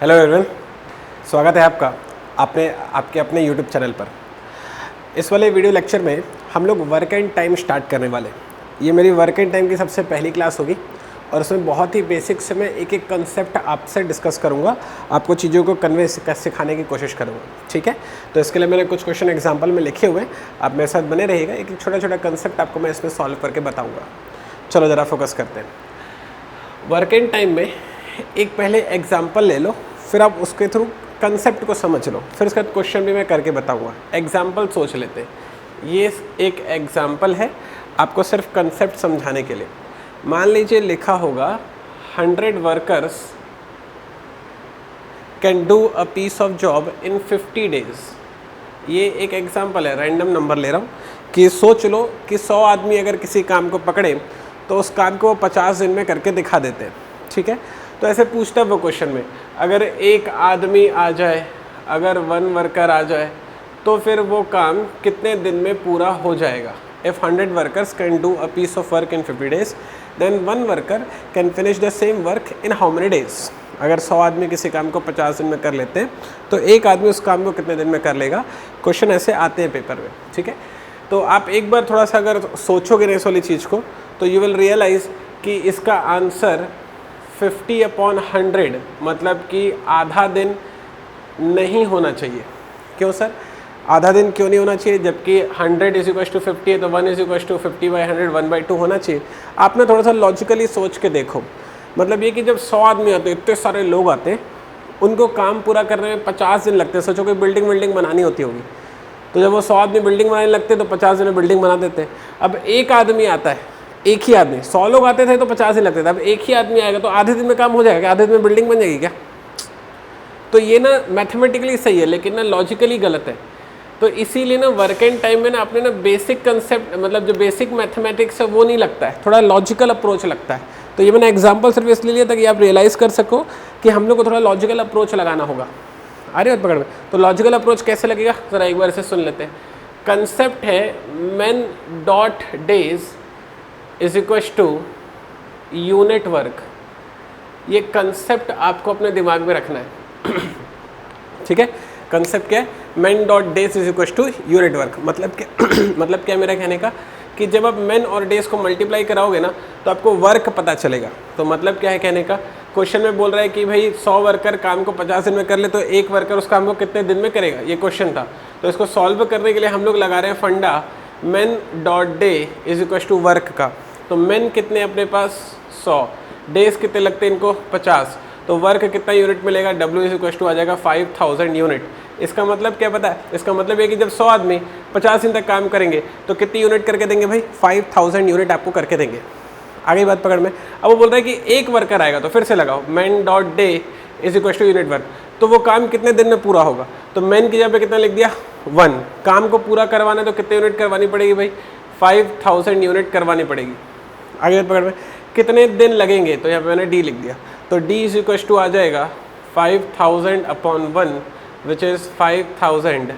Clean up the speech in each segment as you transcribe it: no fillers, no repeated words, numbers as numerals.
Hello everyone, स्वागत है आपका आपके अपने यूट्यूब चैनल पर। इस वाले वीडियो लेक्चर में हम लोग वर्क एंड टाइम स्टार्ट करने वाले। ये मेरी वर्क एंड टाइम की सबसे पहली क्लास होगी और उसमें बहुत ही बेसिक से मैं एक एक कंसेप्ट आपसे डिस्कस करूँगा, आपको चीज़ों को कन्वे सिखाने की कोशिश करूँगा। ठीक है, तो इसके लिए मैंने कुछ क्वेश्चन एग्जाम्पल में लिखे हुए हैं, आप मेरे साथ बने रहिएगा। एक एक छोटा छोटा कंसेप्ट आपको मैं इसमें सॉल्व करके बताऊँगा। चलो ज़रा फोकस करते हैं। वर्क एंड टाइम में एक पहले एग्जाम्पल ले लो, फिर आप उसके थ्रू कंसेप्ट को समझ लो, फिर उसका क्वेश्चन भी मैं करके बताऊंगा। एग्जाम्पल सोच लेते हैं। ये एक एग्जाम्पल है आपको सिर्फ कंसेप्ट समझाने के लिए। मान लीजिए लिखा होगा 100 workers can do a piece of job in 50 days. ये एक एग्जाम्पल है, रैंडम नंबर ले रहा हूँ कि सोच लो कि 100 आदमी अगर किसी काम को पकड़े तो उस काम को 50 दिन में करके दिखा देते हैं। ठीक है, तो ऐसे पूछता है वो क्वेश्चन में, अगर एक आदमी आ जाए, अगर 1 वर्कर आ जाए तो फिर वो काम कितने दिन में पूरा हो जाएगा। If 100 workers can do a piece of work in 50 days then 1 worker can finish the same work in how many days. अगर 100 आदमी किसी काम को 50 दिन में कर लेते हैं तो एक आदमी उस काम को कितने दिन में कर लेगा। क्वेश्चन ऐसे आते हैं पेपर में। ठीक है, तो आप एक बार थोड़ा सा अगर सोचोगे ना इस वाली चीज़ को तो यू विल रियलाइज़ कि इसका आंसर 50/100 मतलब कि आधा दिन नहीं होना चाहिए। क्यों सर, आधा दिन क्यों नहीं होना चाहिए? जबकि 100 = 50 है तो 1 = 50/100 1/2 होना चाहिए। आपने थोड़ा सा लॉजिकली सोच के देखो, मतलब ये कि जब 100 आदमी आते हैं, इतने सारे लोग आते हैं, उनको काम पूरा करने में 50 दिन लगते हैं। सोचो कोई बिल्डिंग बनानी होती होगी, तो जब वो 100 आदमी बिल्डिंग बनाने लगते हैं तो 50 दिन में बिल्डिंग बना देते हैं। अब एक आदमी आता है, एक ही आदमी, 100 लोग आते थे तो 50 दिन लगते थे, अब एक ही आदमी आएगा तो आधे दिन में काम हो जाएगा, आधे दिन में बिल्डिंग बन जाएगी क्या? तो ये ना मैथमेटिकली सही है लेकिन ना लॉजिकली गलत है। तो इसीलिए ना वर्क एंड टाइम में ना अपने ना बेसिक कंसेप्ट, मतलब जो बेसिक मैथमेटिक्स है वो नहीं लगता है, थोड़ा लॉजिकल अप्रोच लगता है। तो ये मैंने एग्जाम्पल सिर्फ इसलिए लिया ताकि आप रियलाइज़ कर सको कि हम लोग को थोड़ा लॉजिकल अप्रोच लगाना होगा। आ रही बात पकड़ में? तो लॉजिकल अप्रोच कैसे लगेगा ज़रा एक बार इसे सुन लेते हैं। कंसेप्ट है men.days = यूनिट वर्क। ये कंसेप्ट आपको अपने दिमाग में रखना है। ठीक है, कंसेप्ट क्या है? men.days = unit work. मतलब क्या मतलब क्या मेरा कहने का कि जब आप men और days को मल्टीप्लाई कराओगे ना तो आपको वर्क पता चलेगा। तो मतलब क्या है कहने का, क्वेश्चन में बोल रहा है कि भाई 100 वर्कर काम को 50 दिन में कर ले तो एक वर्कर उस काम को कितने दिन में करेगा, ये क्वेश्चन था। तो इसको सॉल्व करने के लिए हम लोग लगा रहे हैं फंडा men.day = वर्क का। तो men कितने अपने पास 100, डेज कितने लगते हैं इनको 50, तो वर्क कितना यूनिट मिलेगा, W = आ जाएगा 5000 यूनिट। इसका मतलब क्या पता है? इसका मतलब ये कि जब 100 आदमी 50 दिन तक काम करेंगे तो कितनी यूनिट करके देंगे भाई? 5000 यूनिट आपको करके देंगे। आगे बात पकड़ में। अब वो बोल रहा है कि एक वर्कर आएगा, तो फिर से लगाओ men.day = यूनिट वर्क। तो वो काम कितने दिन में पूरा होगा? तो men की जगह पे कितना लिख दिया 1। काम को पूरा करवाना है तो कितने यूनिट करवानी पड़ेगी भाई? 5000 यूनिट करवानी पड़ेगी। आगे बात पकड़ में। कितने दिन लगेंगे? तो यहाँ पे मैंने D लिख दिया। तो D = आ जाएगा 5000/1 विच इज़ 5000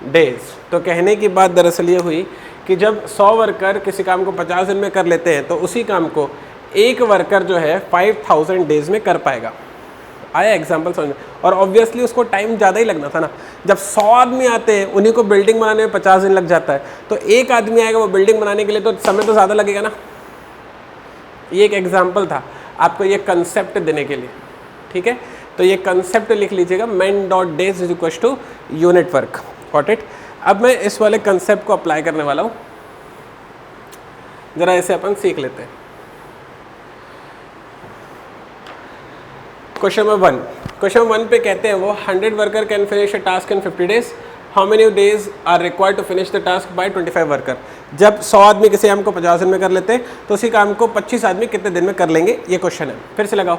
डेज। तो कहने की बात दरअसल ये हुई कि जब 100 वर्कर किसी काम को 50 दिन में कर लेते हैं तो उसी काम को एक वर्कर जो है 5000 डेज में कर पाएगा। आया एग्जाम्पल समझ में? और ऑब्वियसली उसको टाइम ज़्यादा ही लगना था ना। जब 100 आदमी आते हैं उन्हीं को बिल्डिंग बनाने में 50 दिन लग जाता है, तो एक आदमी आएगा वो बिल्डिंग बनाने के लिए तो समय तो ज़्यादा लगेगा ना। ये एक एग्जाम्पल था आपको ये कंसेप्ट देने के लिए। ठीक है, तो ये कंसेप्ट लिख लीजिएगा men.days = unit work. Got it? अब मैं इस वाले कंसेप्ट को अप्लाई करने वाला हूँ, ज़रा इसे अपन सीख लेते हैं। Question number 1। क्वेश्चन 1 पे कहते हैं वो 100 worker can finish a task in 50 days, how many days are required to finish the task by 25 worker. जब 100 आदमी किसी काम को 50 दिन में कर लेते हैं तो उसी काम को 25 आदमी कितने दिन में कर लेंगे, ये क्वेश्चन है। फिर से लगाओ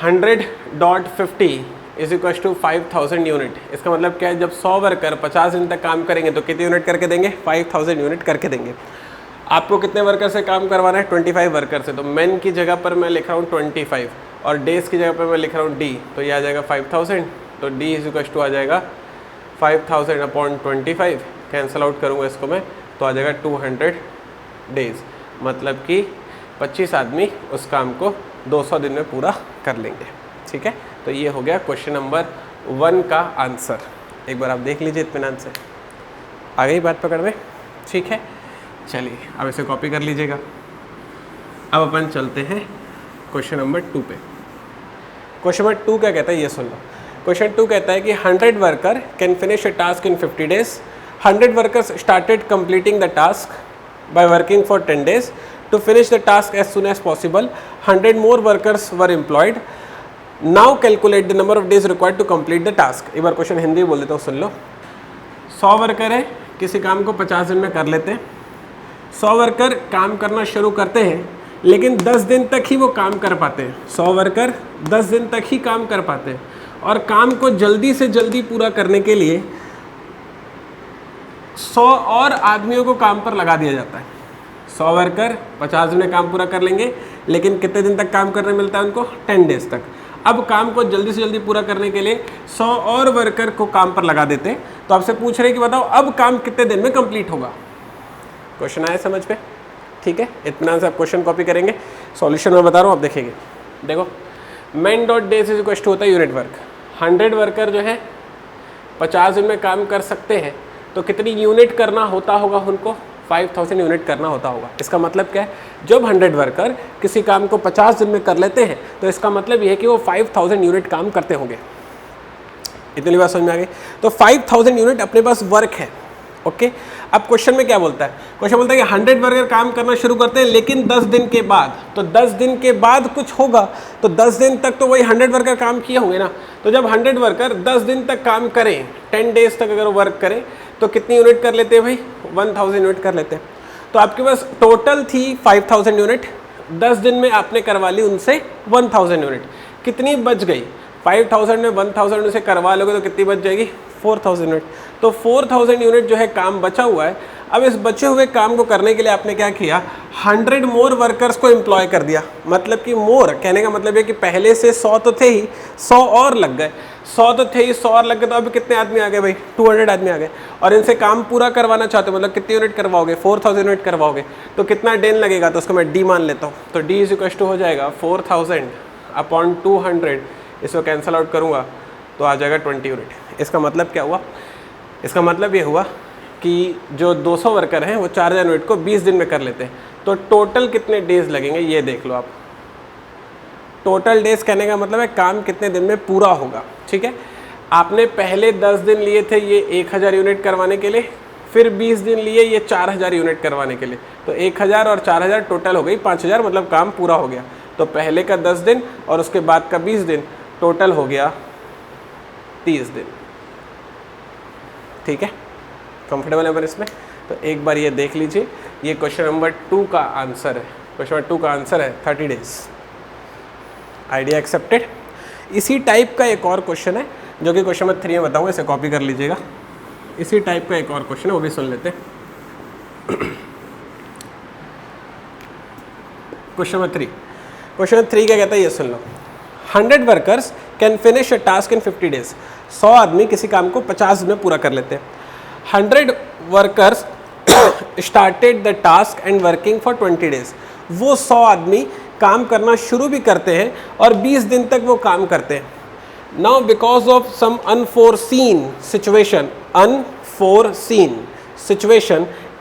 100.50 = 5000 यूनिट। इसका मतलब क्या है? जब 100 वर्कर 50 दिन तक काम करेंगे तो कितने यूनिट करके देंगे? 5000 यूनिट करके देंगे। आपको कितने वर्कर से काम करवाना है? 25 वर्कर से। तो men की जगह पर मैं लिख रहा हूँ 25 और डेज की जगह पर मैं लिख रहा हूँ D। तो ये आ जाएगा 5000। तो D = आ जाएगा 5000/25। कैंसिल आउट करूँगा इसको मैं तो आ जाएगा 200 डेज। मतलब कि 25 आदमी उस काम को 200 दिन में पूरा कर लेंगे। ठीक है, तो ये हो गया क्वेश्चन नंबर 1 का आंसर। एक बार आप देख लीजिए इत्मीनान से, आ गई बात पकड़ में, ठीक है। चलिए अब इसे कॉपी कर लीजिएगा। अब अपन चलते हैं क्वेश्चन नंबर 2 पे। क्वेश्चन नंबर 2 क्या कहता है ये सुन लो। क्वेश्चन 2 कहता है कि 100 worker can finish a task in 50 days। 100 workers started completing the task by working for 10 days to finish the task as soon as possible. 100 more workers were employed. Now calculate the number of days required to complete the task. एक बार question Hindi बोल देता हूँ, सुन लो। 100 worker है, किसी काम को 50 दिन में कर लेते हैं। 100 वर्कर काम करना शुरू करते हैं, लेकिन 10 दिन तक ही वो काम कर पाते हैं। 100 वर्कर 10 दिन तक ही काम कर पाते हैं, और काम को जल्दी से जल्दी पूरा करने के लिए 100 और आदमियों को काम पर लगा दिया जाता है। 100 वर्कर 50 दिन में काम पूरा कर लेंगे, लेकिन कितने दिन तक काम करने मिलता है उनको? 10 डेज तक। अब काम को जल्दी से जल्दी पूरा करने के लिए 100 और वर्कर को काम पर लगा देते हैं। तो आपसे पूछ रहे हैं कि बताओ अब काम कितने दिन में कंप्लीट होगा। क्वेश्चन आया समझ पे? ठीक है, इतना से आप क्वेश्चन कॉपी करेंगे, सॉल्यूशन मैं बता रहा हूँ, आप देखेंगे। देखो, man dot days is equal to होता है यूनिट वर्क। 100 वर्कर जो है 50 दिन में काम कर सकते हैं, तो कितनी यूनिट करना होता होगा उनको? 5000 यूनिट करना होता होगा। इसका मतलब क्या है? जब 100 वर्कर किसी काम को 50 दिन में कर लेते हैं, तो इसका मतलब ये है कि वो 5000 यूनिट काम करते होंगे। इतनी बात समझ में आ गई? तो 5000 यूनिट अपने पास वर्क है। ओके, अब क्वेश्चन में क्या बोलता है? क्वेश्चन बोलता है कि 100 वर्कर काम करना शुरू करते हैं, लेकिन 10 दिन के बाद। तो 10 दिन के बाद कुछ होगा, तो 10 दिन तक तो वही 100 वर्कर काम किए होंगे ना। तो जब 100 वर्कर 10 दिन तक काम करें, 10 डेज तक अगर वर्क करें, तो कितनी यूनिट कर लेते हैं भाई? 1000 यूनिट कर लेते हैं। तो आपके पास टोटल थी 5000 यूनिट, 10 दिन में आपने करवा ली उनसे 1000 यूनिट। कितनी बच गई? 5000 में 1000 उनसे करवा लोगे तो कितनी बच जाएगी? 4000 यूनिट। तो 4000 यूनिट जो है काम बचा हुआ है। अब इस बचे हुए काम को करने के लिए आपने क्या किया? 100 मोर वर्कर्स को एम्प्लॉय कर दिया। मतलब कि मोर कहने का मतलब है कि पहले से 100 तो थे ही, 100 और लग गए। 100 तो थे ही, 100 और लग गए, तो अभी कितने आदमी आ गए भाई? 200 आदमी आ गए। और इनसे काम पूरा करवाना चाहते हो, मतलब कितनी यूनिट करवाओगे? 4000 यूनिट करवाओगे, तो कितना दिन लगेगा? तो उसको मैं डी मान लेता हूँ। तो डी इज इक्वल टू हो जाएगा 4000 अपॉन 200। इसको कैंसिल आउट करूँगा तो आ जाएगा 20 यूनिट। इसका मतलब क्या हुआ? इसका मतलब ये हुआ कि जो 200 वर्कर हैं वो 4000 यूनिट को 20 दिन में कर लेते हैं। तो टोटल कितने डेज लगेंगे ये देख लो आप। टोटल डेज कहने का मतलब है काम कितने दिन में पूरा होगा। ठीक है, आपने पहले 10 दिन लिए थे ये 1000 यूनिट करवाने के लिए, फिर 20 दिन लिए ये 4000 यूनिट करवाने के लिए। तो 1000 और 4000 टोटल हो गई 5000, मतलब काम पूरा हो गया। तो पहले का 10 दिन और उसके बाद का 20 दिन, टोटल हो गया 30 दिन। ठीक है, कंफर्टेबल है पर इसमें? तो एक बार ये देख लीजिए, ये क्वेश्चन नंबर 2 का आंसर है। क्वेश्चन नंबर 2 का आंसर है 30 डेज। Idea accepted. इसी टाइप का एक और क्वेश्चन है जो कि क्वेश्चन नंबर 3 में बताऊंगा, इसे कॉपी कर लीजिएगा। इसी टाइप का एक और क्वेश्चन है, वो भी सुन लेते हैं। Question number 3। क्वेश्चन नंबर 3 क्या कहता है ये सुन लो। 100 workers can finish a task in 50 days. 100 आदमी किसी काम को 50 दिन में पूरा कर लेते हैं। 100 workers started the task and working for 20 days. वो 100 आदमी काम करना शुरू भी करते हैं और 20 दिन तक वो काम करते हैं। Now because of some unforeseen situation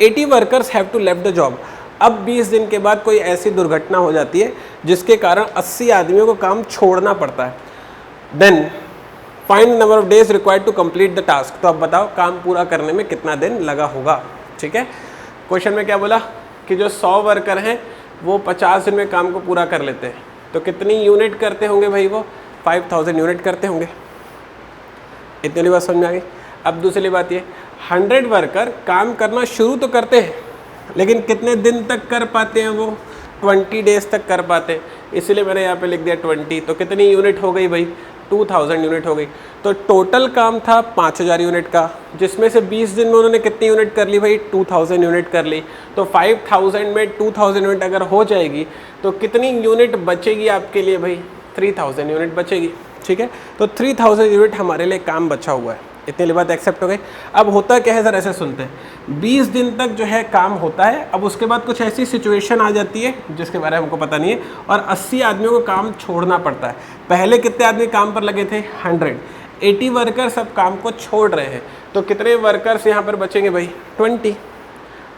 80 workers have to left the job. अब 20 दिन के बाद कोई ऐसी दुर्घटना हो जाती है जिसके कारण 80 आदमियों को काम छोड़ना पड़ता है। Then find number of days required to complete the task. तो अब बताओ काम पूरा करने में कितना दिन लगा होगा। ठीक है, क्वेश्चन में क्या बोला कि जो 100 वर्कर हैं वो 50 दिन में काम को पूरा कर लेते हैं, तो कितनी यूनिट करते होंगे भाई? वो 5000 यूनिट करते होंगे। इतनी बात समझ में आ गई। अब दूसरी बात ये, 100 वर्कर काम करना शुरू तो करते हैं, लेकिन कितने दिन तक कर पाते हैं? वो 20 डेज तक कर पाते हैं, इसलिए मैंने यहाँ पे लिख दिया 20। तो कितनी यूनिट हो गई भाई? 2000 यूनिट हो गई। तो टोटल काम था 5000 यूनिट का, जिसमें से 20 दिन में उन्होंने कितनी यूनिट कर ली भाई? 2000 यूनिट कर ली। तो 5000 में 2000 यूनिट अगर हो जाएगी तो कितनी यूनिट बचेगी आपके लिए भाई? 3000 यूनिट बचेगी। ठीक है, तो 3000 यूनिट हमारे लिए काम बचा हुआ है। इतनी वाली बात एक्सेप्ट हो गई। अब होता क्या है सर, ऐसे सुनते हैं 20 दिन तक जो है काम होता है, अब उसके बाद कुछ ऐसी सिचुएशन आ जाती है जिसके बारे में हमको पता नहीं है, और 80 आदमियों को काम छोड़ना पड़ता है। पहले कितने आदमी काम पर लगे थे? 100। 80 वर्कर्स अब काम को छोड़ रहे हैं, तो कितने वर्कर्स यहाँ पर बचेंगे भाई? 20।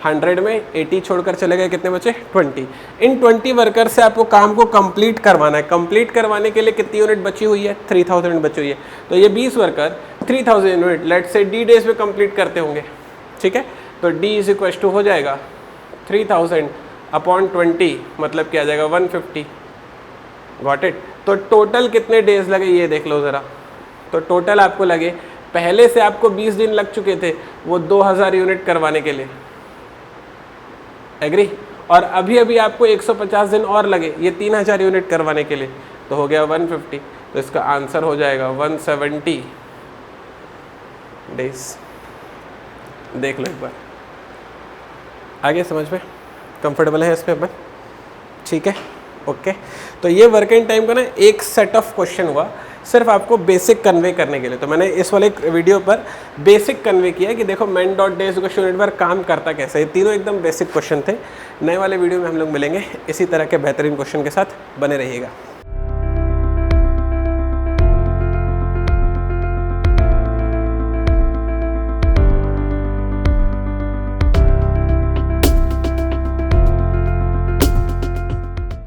100 में 80 छोड़कर चले गए, कितने बचे? 20। इन 20 वर्कर से आपको काम को कंप्लीट करवाना है। कंप्लीट करवाने के लिए कितनी यूनिट बची हुई है? 3000 यूनिट बची हुई है। तो ये 20 वर्कर 3000 यूनिट लेट से डी डेज में कंप्लीट करते होंगे, ठीक है। तो डी इज इक्वल टू हो जाएगा 3000 अपॉन 20, मतलब क्या आ जाएगा? 150। Got it. तो टोटल कितने डेज लगे ये देख लो ज़रा। तो टोटल आपको लगे, पहले से आपको 20 दिन लग चुके थे वो 2000 यूनिट करवाने के लिए, एग्री, और अभी अभी आपको 150 दिन और लगे ये 3000 यूनिट करवाने के लिए, तो हो गया 150। तो इसका आंसर हो जाएगा 170 डेज। देख लो एक बार, आगे समझ में कंफर्टेबल है इसमें अपन, ठीक है, ओके। तो ये वर्किंग टाइम का ना एक सेट ऑफ क्वेश्चन हुआ सिर्फ आपको बेसिक कन्वे करने के लिए। तो मैंने इस वाले वीडियो पर बेसिक कन्वे किया कि देखो main dot days question unit पर काम करता कैसे। ये तीनों एकदम बेसिक क्वेश्चन थे। नए वाले वीडियो में हम लोग मिलेंगे इसी तरह के बेहतरीन क्वेश्चन के साथ, बने रहिएगा।